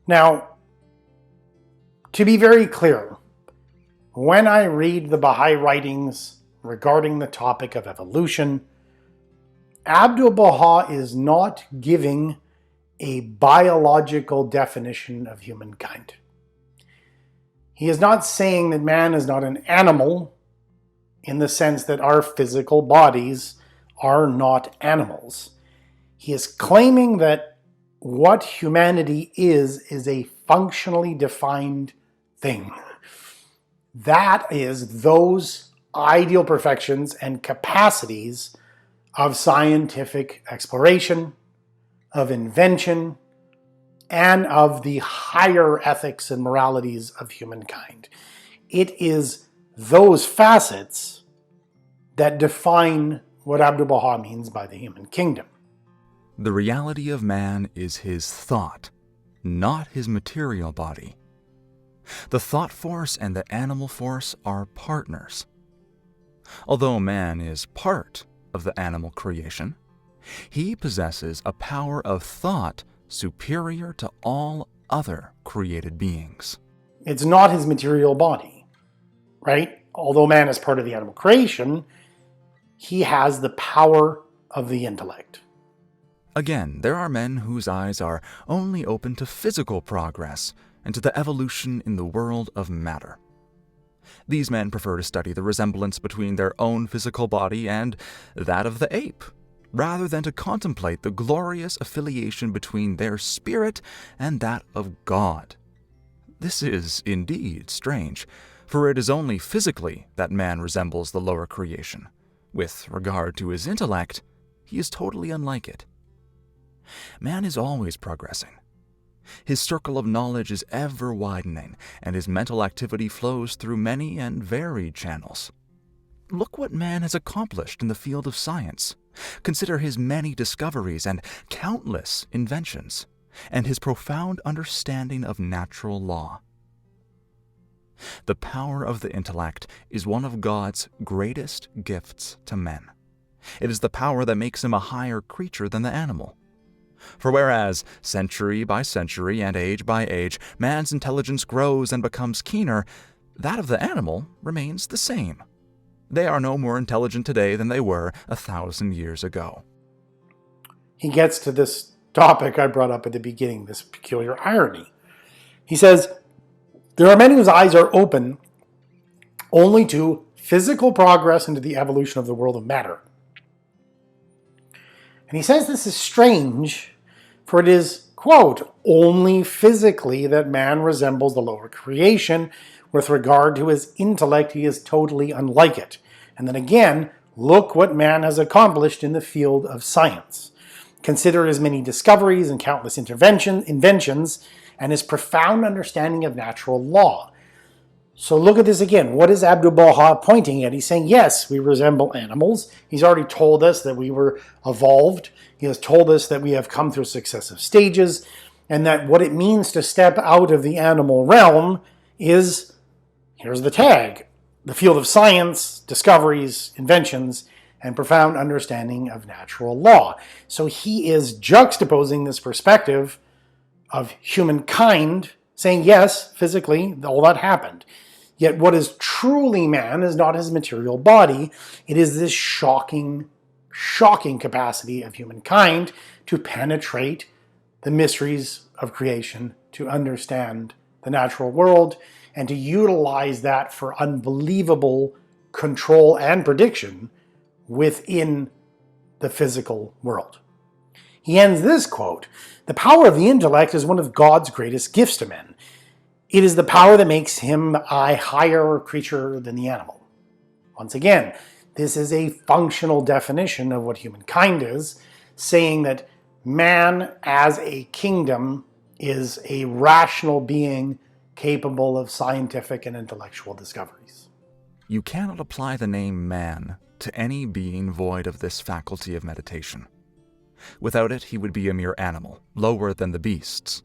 Now, to be very clear, when I read the Baha'i writings regarding the topic of evolution, Abdu'l-Baha is not giving a biological definition of humankind. He is not saying that man is not an animal in the sense that our physical bodies are not animals. He is claiming that what humanity is a functionally defined thing. That is those ideal perfections and capacities of scientific exploration, of invention, and of the higher ethics and moralities of humankind. It is those facets that define what Abdu'l-Baha means by the human kingdom. The reality of man is his thought, not his material body. The thought force and the animal force are partners. Although man is part of the animal creation, he possesses a power of thought superior to all other created beings. It's not his material body, right? Although man is part of the animal creation, he has the power of the intellect. Again, there are men whose eyes are only open to physical progress and to the evolution in the world of matter. These men prefer to study the resemblance between their own physical body and that of the ape, rather than to contemplate the glorious affiliation between their spirit and that of God. This is indeed strange, for it is only physically that man resembles the lower creation. With regard to his intellect, he is totally unlike it. Man is always progressing. His circle of knowledge is ever widening, and his mental activity flows through many and varied channels. Look what man has accomplished in the field of science. Consider his many discoveries and countless inventions, and his profound understanding of natural law. The power of the intellect is one of God's greatest gifts to men. It is the power that makes him a higher creature than the animal. For whereas, century by century and age by age, man's intelligence grows and becomes keener, that of the animal remains the same. They are no more intelligent today than they were 1,000 years ago. He gets to this topic I brought up at the beginning, this peculiar irony. He says, there are many whose eyes are open only to physical progress into the evolution of the world of matter. And he says this is strange, for it is, quote, only physically that man resembles the lower creation. With regard to his intellect, he is totally unlike it. And then again, look what man has accomplished in the field of science. Consider his many discoveries and countless inventions, and his profound understanding of natural law. So look at this again. What is Abdu'l-Baha pointing at? He's saying, yes, we resemble animals. He's already told us that we were evolved. He has told us that we have come through successive stages, and that what it means to step out of the animal realm is, here's the tag, the field of science, discoveries, inventions, and profound understanding of natural law. So he is juxtaposing this perspective of humankind, saying, yes, physically, all that happened. Yet what is truly man is not his material body. It is this shocking capacity of humankind to penetrate the mysteries of creation, to understand the natural world, and to utilize that for unbelievable control and prediction within the physical world. He ends this quote, the power of the intellect is one of God's greatest gifts to men. It is the power that makes him a higher creature than the animal. Once again, this is a functional definition of what humankind is, saying that man as a kingdom is a rational being capable of scientific and intellectual discoveries. You cannot apply the name man to any being void of this faculty of meditation. Without it, he would be a mere animal, lower than the beasts.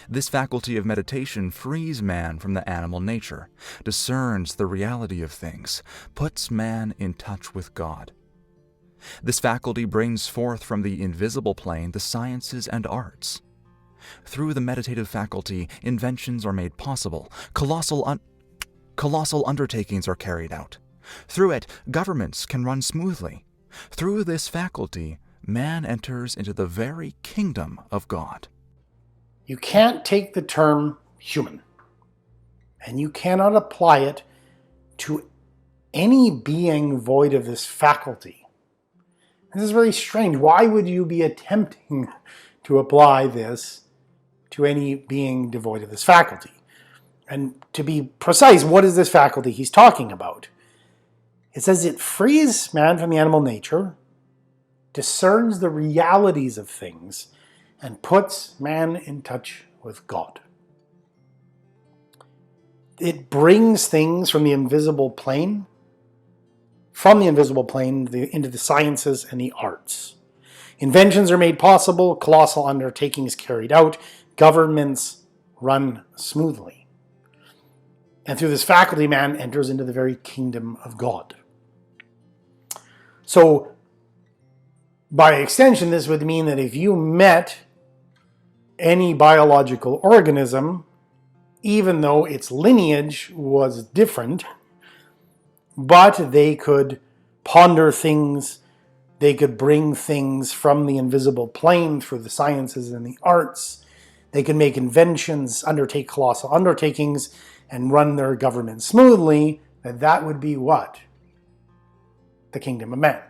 This faculty of meditation frees man from the animal nature, discerns the reality of things, puts man in touch with God. This faculty brings forth from the invisible plane the sciences and arts. Through the meditative faculty, inventions are made possible, colossal undertakings are carried out. Through it, governments can run smoothly. Through this faculty, man enters into the very kingdom of God. You can't take the term human, and you cannot apply it to any being void of this faculty. This is really strange. Why would you be attempting to apply this to any being devoid of this faculty? And to be precise, what is this faculty he's talking about? It says it frees man from the animal nature, discerns the realities of things, and puts man in touch with God. It brings things from the invisible plane into the sciences and the arts. Inventions are made possible, colossal undertakings carried out, governments run smoothly. And through this faculty, man enters into the very kingdom of God. So, by extension, this would mean that if you met any biological organism, even though its lineage was different, but they could ponder things, they could bring things from the invisible plane through the sciences and the arts, they could make inventions, undertake colossal undertakings, and run their government smoothly, that would be what? The kingdom of man.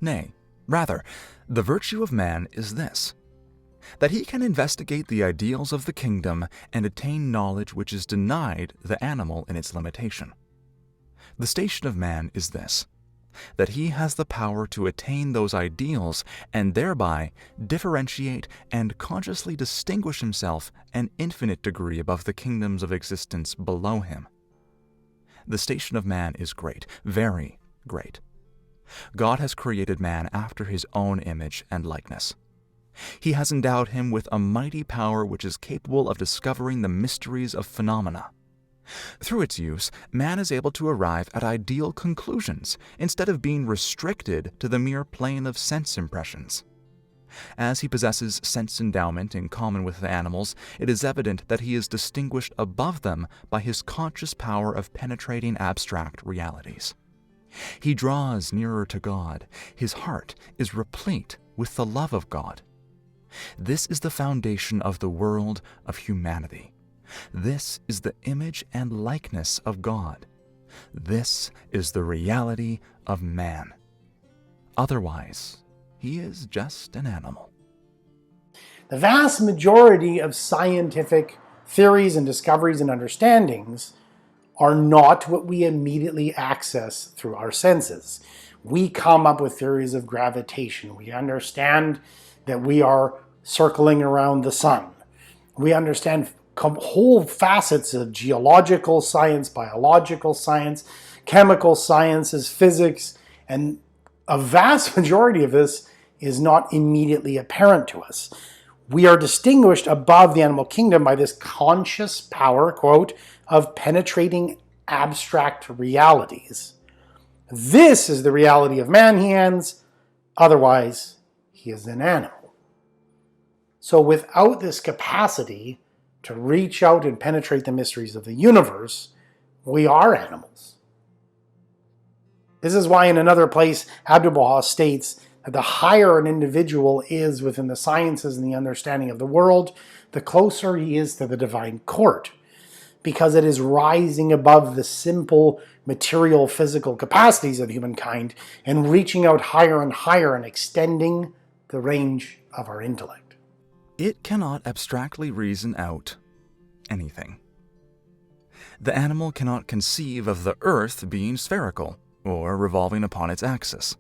Nay, rather, the virtue of man is this, that he can investigate the ideals of the kingdom and attain knowledge which is denied the animal in its limitation. The station of man is this, that he has the power to attain those ideals and thereby differentiate and consciously distinguish himself an infinite degree above the kingdoms of existence below him. The station of man is great, very great. God has created man after his own image and likeness. He has endowed him with a mighty power which is capable of discovering the mysteries of phenomena. Through its use, man is able to arrive at ideal conclusions instead of being restricted to the mere plane of sense impressions. As he possesses sense endowment in common with the animals, it is evident that he is distinguished above them by his conscious power of penetrating abstract realities. He draws nearer to God. His heart is replete with the love of God. This is the foundation of the world of humanity. This is the image and likeness of God. This is the reality of man. Otherwise, he is just an animal. The vast majority of scientific theories and discoveries and understandings are not what we immediately access through our senses. We come up with theories of gravitation. We understand that we are circling around the sun. We understand whole facets of geological science, biological science, chemical sciences, physics, and a vast majority of this is not immediately apparent to us. We are distinguished above the animal kingdom by this conscious power, quote, of penetrating abstract realities. This is the reality of man, he ends. Otherwise, he is an animal. So without this capacity to reach out and penetrate the mysteries of the universe, we are animals. This is why in another place, Abdu'l-Baha states that the higher an individual is within the sciences and the understanding of the world, the closer he is to the divine court, because it is rising above the simple material physical capacities of humankind and reaching out higher and higher and extending the range of our intellect. It cannot abstractly reason out anything. The animal cannot conceive of the earth being spherical or revolving upon its axis.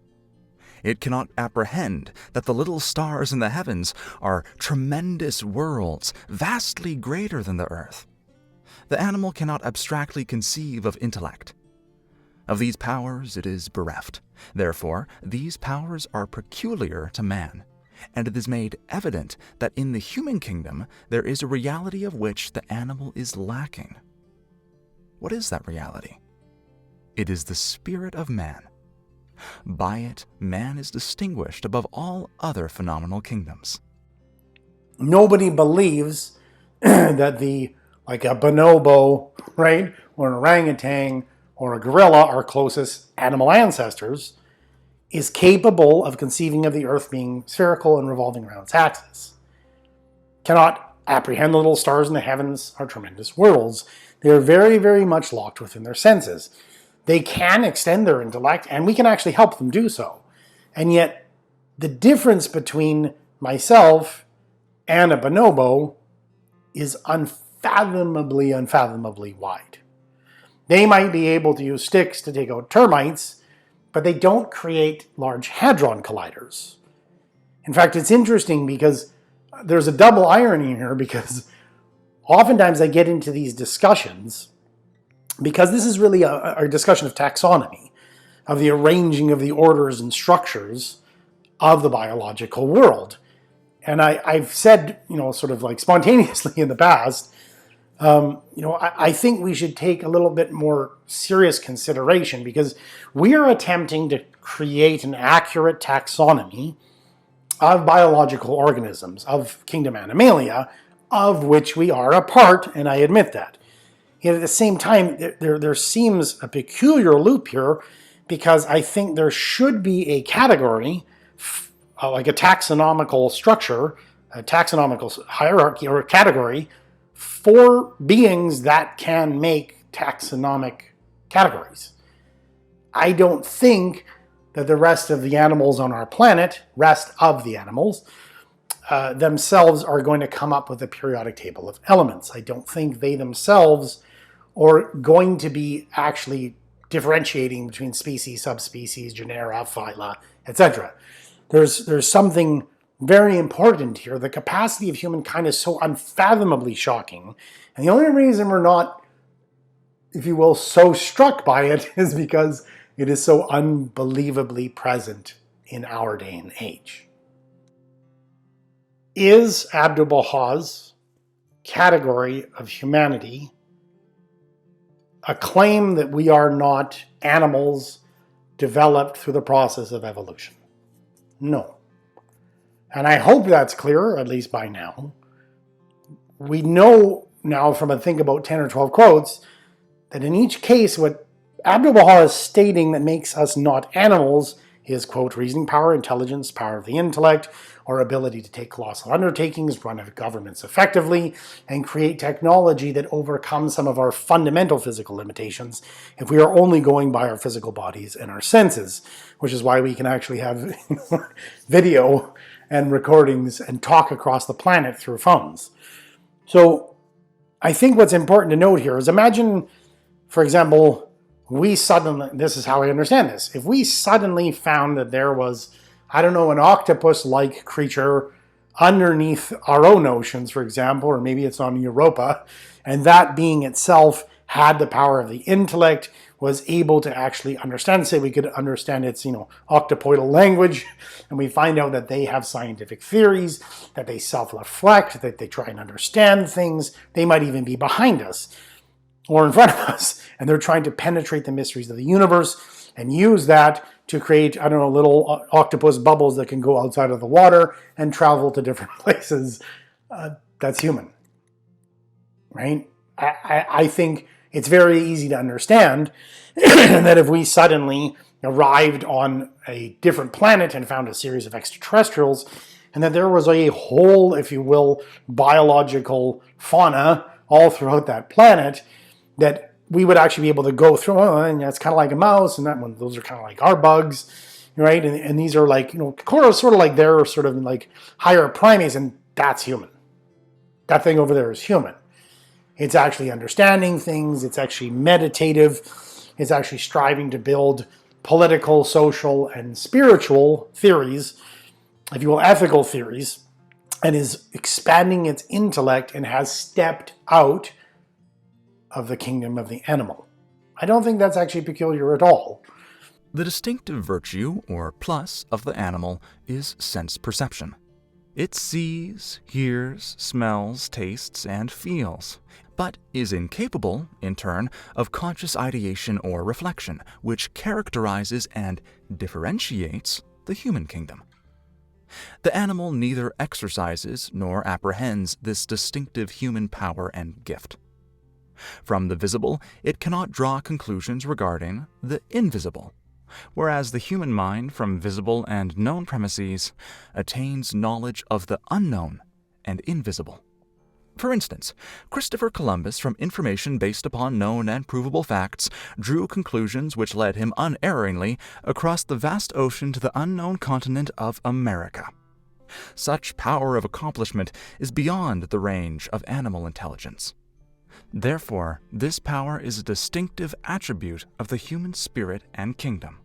It cannot apprehend that the little stars in the heavens are tremendous worlds, vastly greater than the earth. The animal cannot abstractly conceive of intellect. Of these powers it is bereft. Therefore, these powers are peculiar to man, and it is made evident that in the human kingdom there is a reality of which the animal is lacking. What is that reality? It is the spirit of man. By it, man is distinguished above all other phenomenal kingdoms. Nobody believes that like a bonobo, right, or an orangutan or a gorilla, our closest animal ancestors, is capable of conceiving of the earth being spherical and revolving around its axis. Cannot apprehend the little stars in the heavens are tremendous worlds. They are very, very much locked within their senses. They can extend their intellect, and we can actually help them do so. And yet, the difference between myself and a bonobo is unfathomably wide. They might be able to use sticks to take out termites, but they don't create large hadron colliders. In fact, it's interesting because there's a double irony here, because oftentimes I get into these discussions because this is really a discussion of taxonomy, of the arranging of the orders and structures of the biological world. And I've said, sort of like spontaneously in the past, I think we should take a little bit more serious consideration, because we are attempting to create an accurate taxonomy of biological organisms, of kingdom Animalia, of which we are a part, and I admit that. Yet at the same time, there seems a peculiar loop here, because I think there should be a category, like a taxonomical structure, a taxonomical hierarchy or a category for beings that can make taxonomic categories. I don't think that the rest of the animals on our planet, themselves are going to come up with a periodic table of elements. I don't think they themselves are going to be actually differentiating between species, subspecies, genera, phyla, etc. There's something very important here. The capacity of humankind is so unfathomably shocking. And the only reason we're not, if you will, so struck by it is because it is so unbelievably present in our day and age. Is Abdu'l-Baha's category of humanity a claim that we are not animals developed through the process of evolution? No. And I hope that's clear, at least by now. We know now from, I think, about 10 or 12 quotes, that in each case, what Abdu'l-Baha is stating that makes us not animals is, quote, reasoning power, intelligence, power of the intellect, our ability to take colossal undertakings, run governments effectively, and create technology that overcomes some of our fundamental physical limitations if we are only going by our physical bodies and our senses, which is why we can actually have video and recordings and talk across the planet through phones. So I think what's important to note here is, imagine, for example, this is how I understand this. If we suddenly found that there was, an octopus-like creature underneath our own oceans, for example, or maybe it's on Europa, and that being itself had the power of the intellect, was able to actually understand, say we could understand its, octopoidal language, and we find out that they have scientific theories, that they self-reflect, that they try and understand things, they might even be behind us or in front of us, and they're trying to penetrate the mysteries of the universe and use that to create, little octopus bubbles that can go outside of the water and travel to different places. That's human, right? I think it's very easy to understand that if we suddenly arrived on a different planet and found a series of extraterrestrials, and that there was a whole, if you will, biological fauna all throughout that planet, that we would actually be able to go through, and that's kind of like a mouse, and that one, those are kind of like our bugs, right? And these are like, sort of like they're sort of like higher primates, and that's human. That thing over there is human. It's actually understanding things. It's actually meditative. It's actually striving to build political, social, and spiritual theories, if you will, ethical theories, and is expanding its intellect and has stepped out of the kingdom of the animal. I don't think that's actually peculiar at all. The distinctive virtue, or plus, of the animal is sense perception. It sees, hears, smells, tastes, and feels, but is incapable, in turn, of conscious ideation or reflection, which characterizes and differentiates the human kingdom. The animal neither exercises nor apprehends this distinctive human power and gift. From the visible, it cannot draw conclusions regarding the invisible, whereas the human mind, from visible and known premises, attains knowledge of the unknown and invisible. For instance, Christopher Columbus, from information based upon known and provable facts, drew conclusions which led him unerringly across the vast ocean to the unknown continent of America. Such power of accomplishment is beyond the range of animal intelligence. Therefore, this power is a distinctive attribute of the human spirit and kingdom.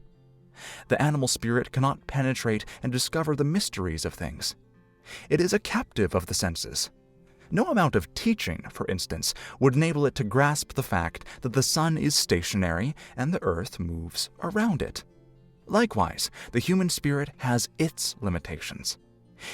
The animal spirit cannot penetrate and discover the mysteries of things. It is a captive of the senses. No amount of teaching, for instance, would enable it to grasp the fact that the sun is stationary and the earth moves around it. Likewise, the human spirit has its limitations.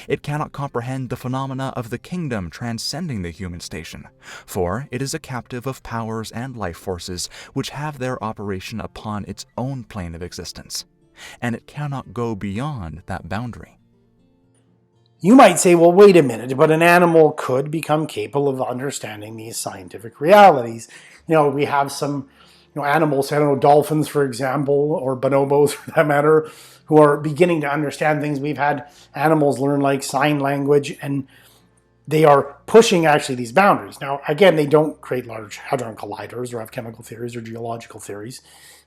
It cannot comprehend the phenomena of the kingdom transcending the human station, for it is a captive of powers and life forces which have their operation upon its own plane of existence, and it cannot go beyond that boundary. You might say, well, wait a minute, but an animal could become capable of understanding these scientific realities. We have some animals, dolphins, for example, or bonobos for that matter, who are beginning to understand things. We've had animals learn like sign language, and they are pushing actually these boundaries. Now, again, they don't create large hadron colliders or have chemical theories or geological theories.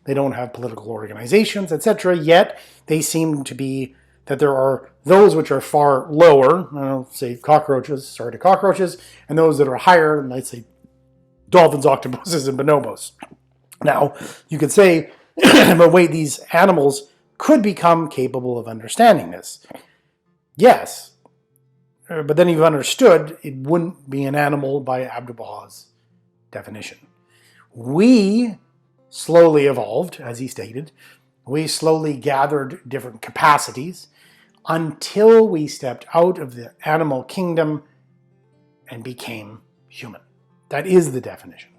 They don't have political organizations, etc. Yet they seem to be that there are those which are far lower, say cockroaches, and those that are higher, let's say dolphins, octopuses, and bonobos. Now, you could say, but wait, these animals could become capable of understanding this. Yes, but then you've understood it wouldn't be an animal by Abdu'l-Baha's definition. We slowly evolved, as he stated. We slowly gathered different capacities until we stepped out of the animal kingdom and became human. That is the definition.